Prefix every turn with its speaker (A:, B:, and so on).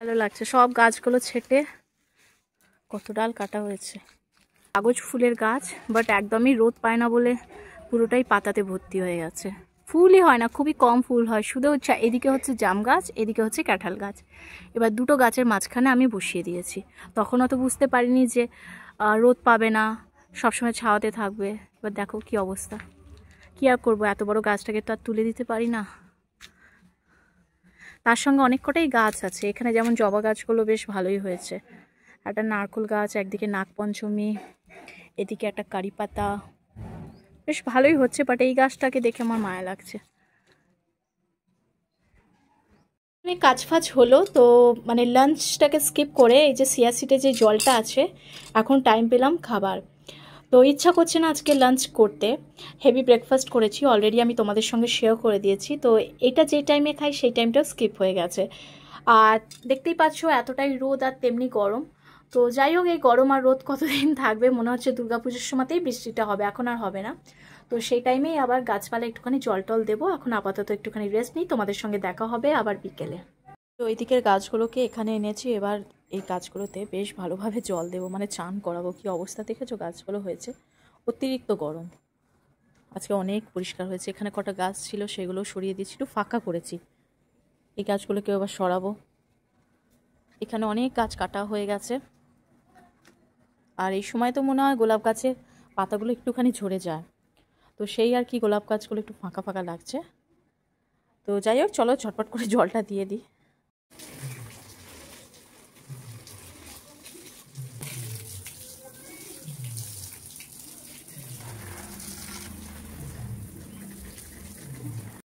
A: ভালো লাগছে সব গাছগুলো ছেটে কত ডাল কাটা হয়েছে। কাগজ ফুলের গাছ, বাট একদমই রোদ পায় না বলে পুরোটাই পাতাতে ভর্তি হয়ে গেছে। ফুলই হয় না, খুবই কম ফুল হয়। শুধু এদিকে হচ্ছে জাম গাছ, এদিকে হচ্ছে কাঁঠাল গাছ। এবার দুটো গাছের মাঝখানে আমি বসিয়ে দিয়েছি। তখন অত বুঝতে পারিনি যে রোদ পাবে না, সবসময় ছাওয়াতে থাকবে। এবার দেখো কি অবস্থা। কি আর করবো, এত বড় গাছটাকে তো আর তুলে দিতে পারি না। তার সঙ্গে অনেক কটাই গাছ আছে এখানে, যেমন জবা গাছগুলো বেশ ভালোই হয়েছে। একটা নারকেল গাছ, একদিকে নাগপঞ্চমী, এদিকে একটা কারি পাতা, বেশ ভালোই হচ্ছে। বাট এই গাছটাকে দেখে আমার মায়া লাগছে। কাজ ফাজ হলো তো, মানে লাঞ্চটাকে স্কিপ করে এই যে সিয়া সিটে যে জলটা আছে, এখন টাইম পেলাম খাবার। তো ইচ্ছা করছে না আজকে লাঞ্চ করতে। হেভি ব্রেকফাস্ট করেছি অলরেডি, আমি তোমাদের সঙ্গে শেয়ার করে দিয়েছি। তো এটা যে টাইমে খাই সেই টাইমটাও স্কিপ হয়ে গেছে। আর দেখতেই পাচ্ছ এতটাই রোদ আর তেমনি গরম। তো যাই হোক, এই গরম আর রোদ কতদিন থাকবে, মনে হচ্ছে দুর্গাপুজোর সময়তেই বৃষ্টিটা হবে, এখন আর হবে না। তো সেই টাইমেই আবার গাছপালা একটুখানি জল টল দেবো। এখন আপাতত একটুখানি রেস্ট নিই, তোমাদের সঙ্গে দেখা হবে আবার বিকেলে। তো ওই দিকের গাছগুলোকে এখানে এনেছি, এবার এই গাছগুলোতে বেশ ভালোভাবে জল দেবো, মানে চান করাবো। কি অবস্থা দেখেছো গাছগুলো হয়েছে, অতিরিক্ত গরম। আজকে অনেক পরিষ্কার হয়েছে। এখানে কটা গাছ ছিল সেগুলো সরিয়ে দিয়েছি, একটু ফাঁকা করেছি। এই গাছগুলোকে আবার সরাবো। এখানে অনেক গাছ কাটা হয়ে গেছে। আর এই সময় তো মনে হয় গোলাপ গাছের পাতাগুলো একটুখানি ঝরে যায়। তো সেই আর কি, গোলাপ গাছগুলো একটু ফাঁকা ফাঁকা লাগছে। তো যাই হোক, চলো ঝটপট করে জলটা দিয়ে দিই।